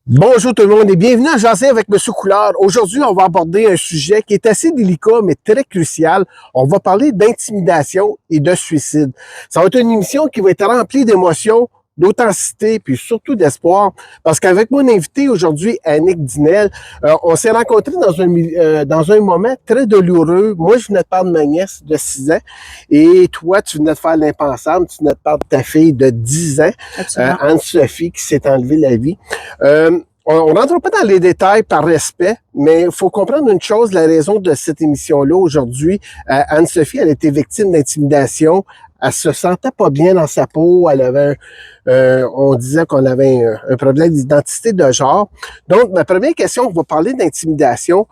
Bonjour tout le monde et bienvenue à Jaser avec Monsieur Coulard. Aujourd'hui, on va aborder un sujet qui est assez délicat mais très crucial. On va parler d'intimidation et de suicide. Ça va être une émission qui va être remplie d'émotions, d'authenticité puis surtout d'espoir parce qu'avec mon invité aujourd'hui, Annick Dinel, on s'est rencontrés dans un moment très douloureux. Moi, je venais de perdre ma nièce de 6 ans et toi, tu venais de faire l'impensable. Tu venais de perdre ta fille de 10 ans, Absolument. Anne-Sophie, qui s'est enlevée la vie. On ne rentre pas dans les détails par respect, mais il faut comprendre une chose, la raison de cette émission-là aujourd'hui. Anne-Sophie, elle a été victime d'intimidation. Elle se sentait pas bien dans sa peau. Elle avait, on disait qu'on avait un problème d'identité de genre. Donc, ma première question, on va parler d'intimidation.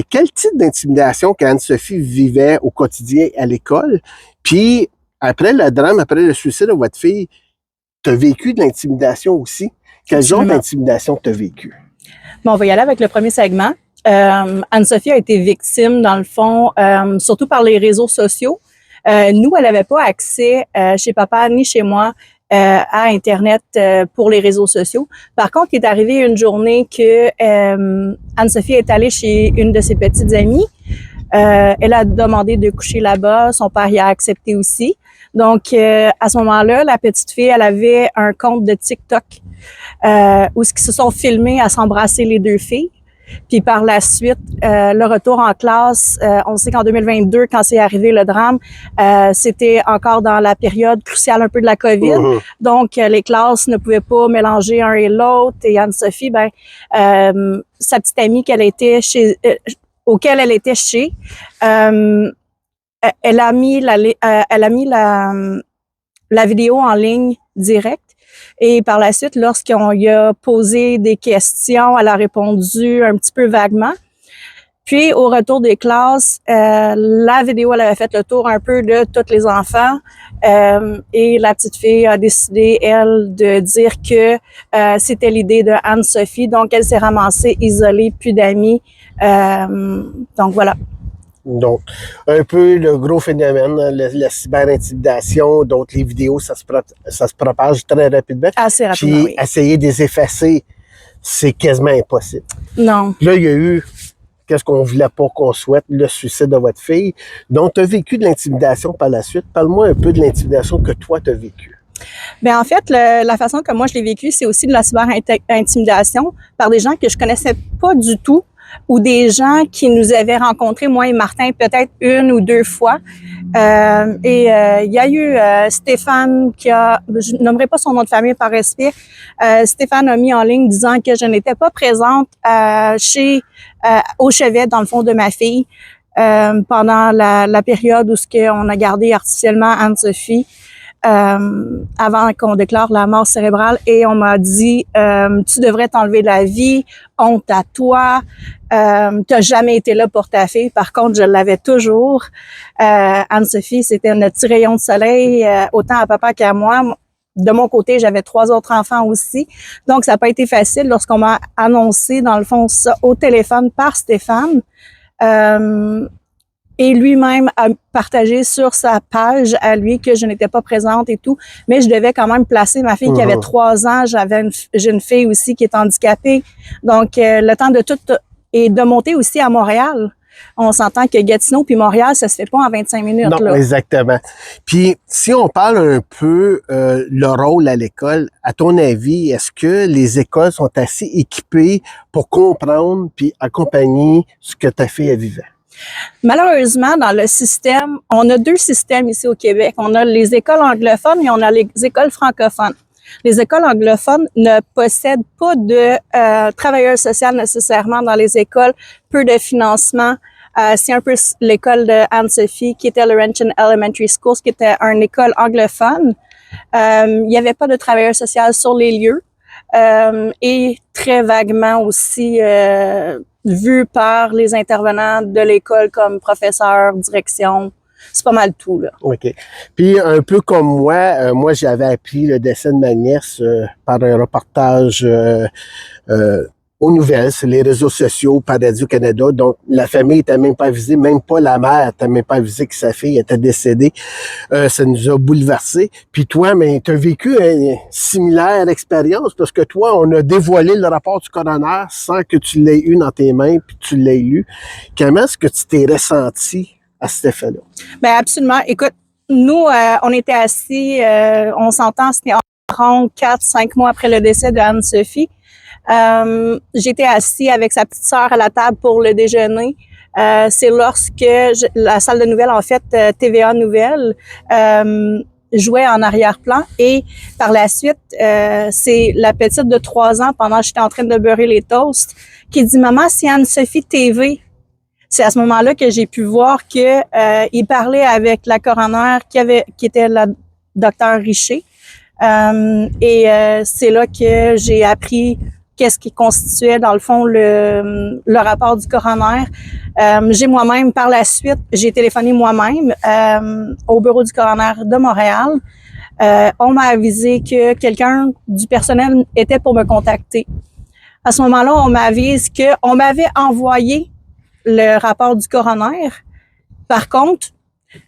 Quel type d'intimidation qu'Anne-Sophie vivait au quotidien à l'école? Puis, après le drame, après le suicide de votre fille, tu as vécu de l'intimidation aussi. Quel genre Absolument. d'intimidation tu as vécu? Bon, on va y aller avec le premier segment. Anne-Sophie a été victime, dans le fond, surtout par les réseaux sociaux. Nous, elle n'avait pas accès chez papa ni chez moi à Internet pour les réseaux sociaux. Par contre, il est arrivé une journée que Anne-Sophie est allée chez une de ses petites amies. Elle a demandé de coucher là-bas. Son père y a accepté aussi. Donc, à ce moment-là, la petite fille, elle avait un compte de TikTok où ils se sont filmés à s'embrasser les deux filles. Puis par la suite, le retour en classe, on sait qu'en 2022, quand c'est arrivé le drame, c'était encore dans la période cruciale un peu de la COVID. Donc, les classes ne pouvaient pas mélanger un et l'autre. Et Anne-Sophie, sa petite amie auquel elle était chez, elle a mis la vidéo en ligne direct. Et par la suite, lorsqu'on lui a posé des questions, elle a répondu un petit peu vaguement. Puis, au retour des classes, la vidéo, elle avait fait le tour un peu de tous les enfants. Et la petite fille a décidé, elle, de dire que c'était l'idée de Anne-Sophie. Donc, elle s'est ramassée isolée, plus d'amis. Donc, voilà. Donc, un peu le gros phénomène, la cyber-intimidation, donc les vidéos, ça se propage très rapidement. Assez rapidement, Puis, oui. essayer de les effacer, c'est quasiment impossible. Non. Là, il y a eu, qu'est-ce qu'on voulait pas qu'on souhaite, le suicide de votre fille. Donc, tu as vécu de l'intimidation par la suite. Parle-moi un peu de l'intimidation que toi, tu as vécue. Bien, en fait, la façon que moi je l'ai vécu, c'est aussi de la cyber-intimidation par des gens que je connaissais pas du tout ou des gens qui nous avaient rencontrés, moi et Martin, peut-être une ou deux fois. Il y a eu Stéphane je nommerai pas son nom de famille par respect, Stéphane a mis en ligne disant que je n'étais pas présente au chevet, dans le fond, de ma fille pendant la période où on a gardé artificiellement Anne-Sophie. Avant qu'on déclare la mort cérébrale, et on m'a dit tu devrais t'enlever la vie, honte à toi, t'as jamais été là pour ta fille. Par contre, je l'avais toujours. Anne-Sophie, c'était notre petit rayon de soleil, autant à papa qu'à moi. De mon côté, j'avais 3 autres enfants aussi. Donc, ça n'a pas été facile lorsqu'on m'a annoncé, dans le fond, ça au téléphone par Stéphane. Et lui-même a partagé sur sa page à lui que je n'étais pas présente et tout, mais je devais quand même placer ma fille qui avait 3 ans. J'ai une fille aussi qui est handicapée. Donc, le temps de tout et de monter aussi à Montréal. On s'entend que Gatineau puis Montréal, ça se fait pas en 25 minutes. Non, là. exactement. Puis, si on parle un peu le rôle à l'école, à ton avis, est-ce que les écoles sont assez équipées pour comprendre puis accompagner ce que ta fille vivait? Malheureusement, dans le système, on a 2 systèmes ici au Québec. On a les écoles anglophones et on a les écoles francophones. Les écoles anglophones ne possèdent pas de travailleurs sociaux nécessairement dans les écoles, peu de financement. C'est un peu l'école de Anne-Sophie qui était Laurentian Elementary School, qui était une école anglophone. Il n'y avait pas de travailleurs sociaux sur les lieux. Et très vaguement aussi vu par les intervenants de l'école comme professeurs, direction. C'est pas mal tout, là. OK. Puis, un peu comme moi j'avais appris le décès de ma nièce par un reportage aux nouvelles, sur les réseaux sociaux, par Radio-Canada. Donc, la famille n'était même pas avisée, même pas la mère n'était même pas avisée que sa fille était décédée. Ça nous a bouleversés. Puis toi, mais tu as vécu une similaire expérience parce que toi, on a dévoilé le rapport du coroner sans que tu l'aies eu dans tes mains puis tu l'aies lu. Comment est-ce que tu t'es ressenti à cet effet-là? Bien, absolument. Écoute, nous, on était assis, on s'entend, c'était environ 4-5 mois après le décès de Anne-Sophie. J'étais assis avec sa petite sœur à la table pour le déjeuner. C'est lorsque la salle de nouvelles, en fait, TVA Nouvelles, jouait en arrière-plan et par la suite, c'est la petite de 3 ans, pendant que j'étais en train de beurrer les toasts, qui dit « Maman, c'est Anne-Sophie TV ». C'est à ce moment-là que j'ai pu voir que il parlait avec la coroner qui était la docteur Richer. C'est là que j'ai appris qu'est-ce qui constituait, dans le fond, le rapport du coroner. J'ai moi-même, par la suite, j'ai téléphoné moi-même au bureau du coroner de Montréal. On m'a avisé que quelqu'un du personnel était pour me contacter. À ce moment-là, on m'avise qu'on m'avait envoyé le rapport du coroner. Par contre,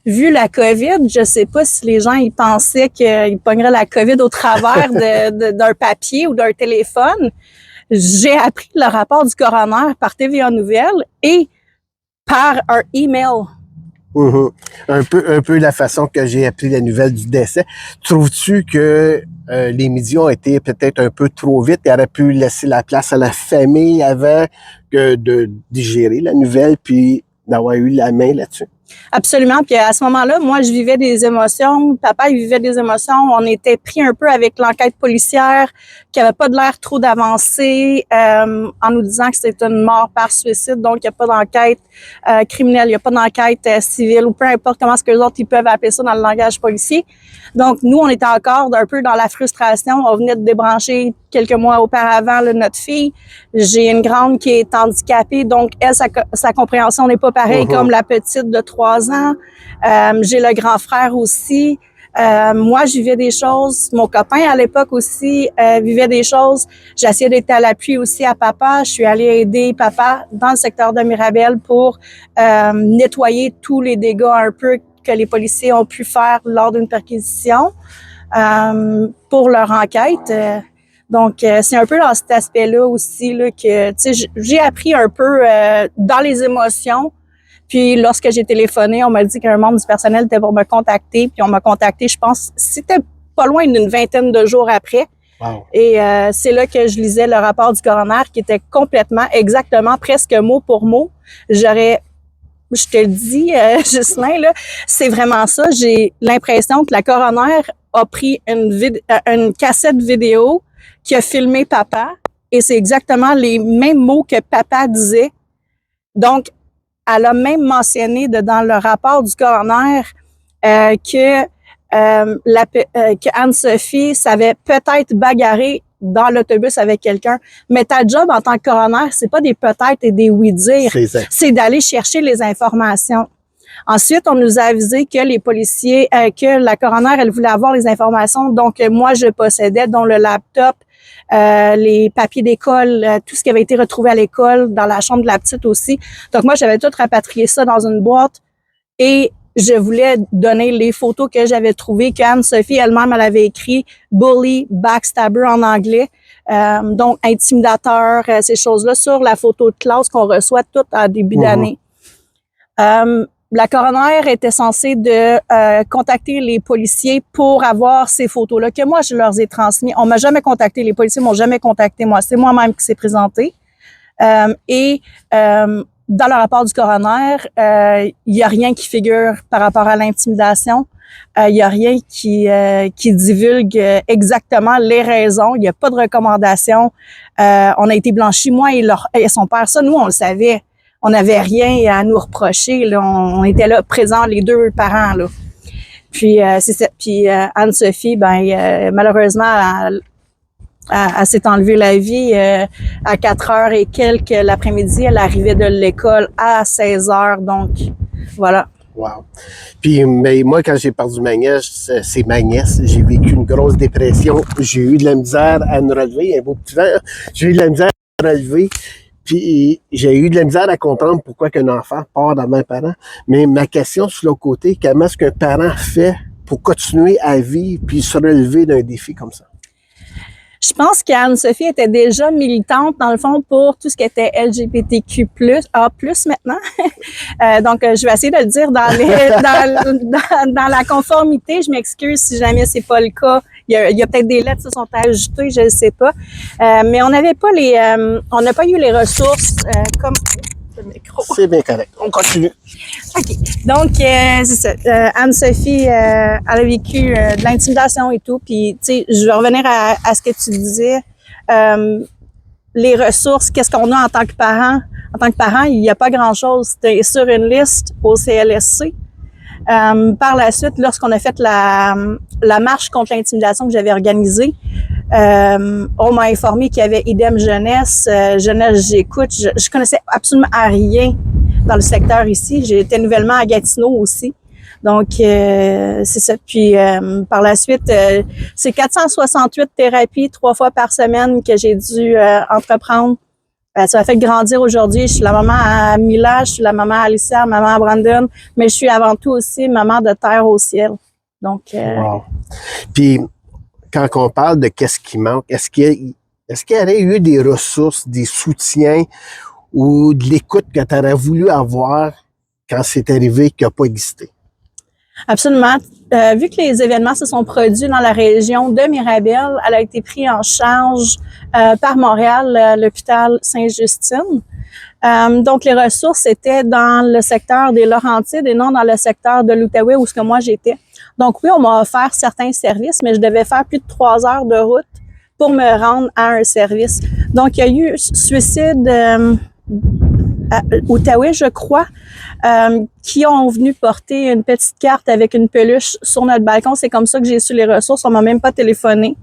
vu la COVID, je sais pas si les gens ils pensaient qu'ils pogneraient la COVID au travers d'un papier ou d'un téléphone. J'ai appris le rapport du coroner par TVA Nouvelles et par un email. Mm-hmm. Un peu la façon que j'ai appris la nouvelle du décès. Trouves-tu que les médias ont été peut-être un peu trop vite et auraient pu laisser la place à la famille avant que de digérer la nouvelle puis d'avoir eu la main là-dessus? Absolument. Puis à ce moment-là, moi, je vivais des émotions. Papa, il vivait des émotions. On était pris un peu avec l'enquête policière qui avait pas de l'air trop d'avancée, en nous disant que c'était une mort par suicide. Donc, il n'y a pas d'enquête criminelle, il n'y a pas d'enquête civile ou peu importe comment est-ce que les autres ils peuvent appeler ça dans le langage policier. Donc, nous, on était encore un peu dans la frustration. On venait de débrancher quelques mois auparavant là, notre fille. J'ai une grande qui est handicapée, donc elle, sa compréhension n'est pas pareille comme la petite de 3 ans. J'ai le grand frère aussi. Moi, je vivais des choses. Mon copain, à l'époque aussi, vivait des choses. J'ai essayé d'être à l'appui aussi à papa. Je suis allée aider papa dans le secteur de Mirabel pour nettoyer tous les dégâts un peu que les policiers ont pu faire lors d'une perquisition pour leur enquête. Donc, c'est un peu dans cet aspect-là aussi là, que j'ai appris un peu dans les émotions. Puis, lorsque j'ai téléphoné, on m'a dit qu'un membre du personnel était pour me contacter. Puis, on m'a contacté, je pense, c'était pas loin d'une vingtaine de jours après. Wow. Et c'est là que je lisais le rapport du coroner qui était complètement, exactement, presque mot pour mot. Je te le dis, Ghislain, là, c'est vraiment ça. J'ai l'impression que la coroner a pris une cassette vidéo qui a filmé papa et c'est exactement les mêmes mots que papa disait. Donc, elle a même mentionné dans le rapport du coroner que Anne-Sophie s'avait peut-être bagarré dans l'autobus avec quelqu'un. Mais ta job en tant que coroner, c'est pas des peut-être et des oui-dire. C'est d'aller chercher les informations. Ensuite, on nous a avisé que les policiers, que la coroner, elle voulait avoir les informations. Donc, moi, je possédais, dont le laptop, les papiers d'école, tout ce qui avait été retrouvé à l'école, dans la chambre de la petite aussi. Donc, moi, j'avais tout rapatrié ça dans une boîte et je voulais donner les photos que j'avais trouvées, qu'Anne-Sophie elle-même, elle avait écrit « bully, backstabber » en anglais. Donc, intimidateur, ces choses-là, sur la photo de classe qu'on reçoit toute en début d'année. La coroner était censée contacter les policiers pour avoir ces photos-là, que moi, je leur ai transmis. On m'a jamais contacté, les policiers m'ont jamais contacté, moi. C'est moi-même qui s'est présenté. Dans le rapport du coroner, il y a rien qui figure par rapport à l'intimidation. Il y a rien qui divulgue exactement les raisons. Il n'y a pas de recommandation. On a été blanchis, moi et son père. Ça, nous, on le savait. On n'avait rien à nous reprocher. Là. On était là, présents, les deux parents. Là. Puis, c'est ça. Puis, Anne-Sophie, malheureusement, elle s'est enlevée la vie à 4h et quelques l'après-midi. Elle arrivait de l'école à 16h. Donc, voilà. Wow. Puis, mais moi, quand j'ai perdu ma nièce, c'est ma nièce. J'ai vécu une grosse dépression. J'ai eu de la misère à me relever. Un beau petit vent. J'ai eu de la misère relevé. Puis j'ai eu de la misère à comprendre pourquoi qu'un enfant part d'avant un parent. Mais ma question sur l'autre côté, comment est-ce qu'un parent fait pour continuer à vivre puis se relever d'un défi comme ça? Je pense qu'Anne-Sophie était déjà militante, dans le fond, pour tout ce qui était LGBTQ+, A+, maintenant. Donc, je vais essayer de le dire dans la conformité. Je m'excuse si jamais c'est pas le cas. Il y a peut-être des lettres qui se sont ajoutées, je ne sais pas. Mais on n'a pas eu les ressources comme... Le micro. C'est bien correct. On continue. OK. Donc, c'est ça. Anne-Sophie, elle a vécu de l'intimidation et tout. Puis, tu sais, je vais revenir à ce que tu disais. Les ressources, qu'est-ce qu'on a en tant que parent? En tant que parent, il n'y a pas grand-chose. C'était sur une liste au CLSC. Par la suite, lorsqu'on a fait la marche contre l'intimidation que j'avais organisée, on m'a informé qu'il y avait Idem Jeunesse, Jeunesse J'écoute. Je connaissais absolument rien dans le secteur ici. J'étais nouvellement à Gatineau aussi. Donc, c'est ça. Puis, par la suite, c'est 468 thérapies 3 fois par semaine que j'ai dû entreprendre. Ça m'a fait grandir aujourd'hui. Je suis la maman à Mila, je suis la maman à Alicia, maman à Brandon, mais je suis avant tout aussi maman de terre au ciel. Donc, wow. Puis, quand on parle de qu'est-ce qui manque, est-ce qu'il y aurait eu des ressources, des soutiens ou de l'écoute que tu aurais voulu avoir quand c'est arrivé qui n'a pas existé? Absolument. Vu que les événements se sont produits dans la région de Mirabel, elle a été prise en charge par Montréal, l'hôpital Sainte-Justine. Donc, les ressources étaient dans le secteur des Laurentides et non dans le secteur de l'Outaouais où ce que moi j'étais. Donc, oui, on m'a offert certains services, mais je devais faire plus de 3 heures de route pour me rendre à un service. Donc, il y a eu suicide à Outaouais, je crois, qui ont venu porter une petite carte avec une peluche sur notre balcon. C'est comme ça que j'ai su les ressources. On m'a même pas téléphoné.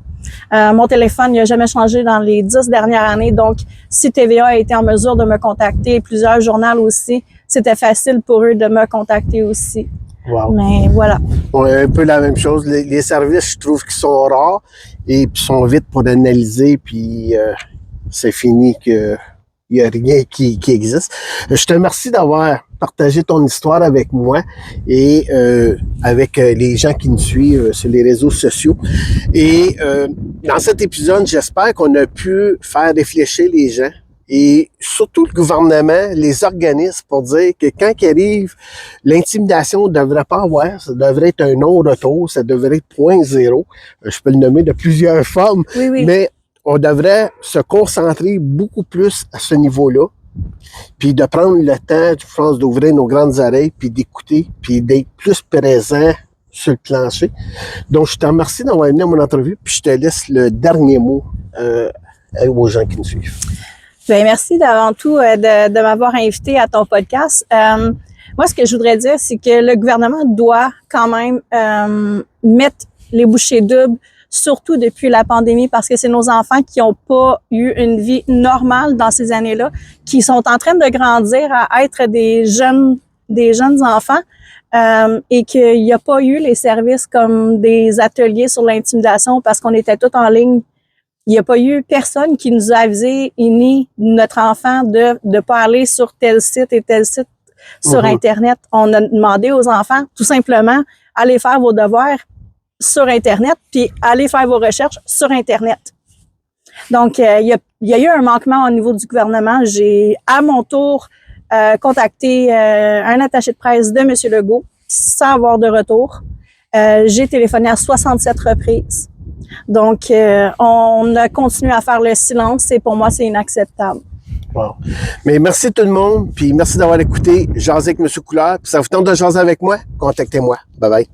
Mon téléphone n'a jamais changé dans les 10 dernières années. Donc, si TVA a été en mesure de me contacter, plusieurs journaux aussi, c'était facile pour eux de me contacter aussi. Wow. Mais voilà. On a un peu la même chose. Les services, je trouve qu'ils sont rares et puis sont vite pour analyser, puis c'est fini que il n'y a rien qui existe. Je te remercie d'avoir partagé ton histoire avec moi et avec les gens qui nous suivent sur les réseaux sociaux. Et dans cet épisode, j'espère qu'on a pu faire réfléchir les gens et surtout le gouvernement, les organismes, pour dire que quand il arrive, l'intimidation ne devrait pas avoir, ça devrait être un non-retour, ça devrait être 0.0. Je peux le nommer de plusieurs formes, Oui, oui. mais on devrait se concentrer beaucoup plus à ce niveau-là, puis de prendre le temps, je pense, d'ouvrir nos grandes oreilles, puis d'écouter, puis d'être plus présent sur le plancher. Donc, je te remercie d'avoir venu à mon entrevue, puis je te laisse le dernier mot aux gens qui nous suivent. Bien, merci avant tout de m'avoir invité à ton podcast. Moi, ce que je voudrais dire, c'est que le gouvernement doit quand même mettre les bouchées doubles, surtout depuis la pandémie, parce que c'est nos enfants qui n'ont pas eu une vie normale dans ces années-là, qui sont en train de grandir à être des jeunes enfants, et qu'il n'y a pas eu les services comme des ateliers sur l'intimidation parce qu'on était tous en ligne. Il n'y a pas eu personne qui nous a avisé, ni notre enfant, de pas aller sur tel site et tel site sur Internet. On a demandé aux enfants, tout simplement, allez faire vos devoirs sur Internet, puis allez faire vos recherches sur Internet. Donc, il y a eu un manquement au niveau du gouvernement. J'ai, à mon tour, contacté un attaché de presse de M. Legault sans avoir de retour. J'ai téléphoné à 67 reprises. Donc, on a continué à faire le silence et pour moi, c'est inacceptable. Wow. Mais merci tout le monde, puis merci d'avoir écouté Jaser avec M. Couillard. Puis ça vous tente de jaser avec moi? Contactez-moi. Bye bye.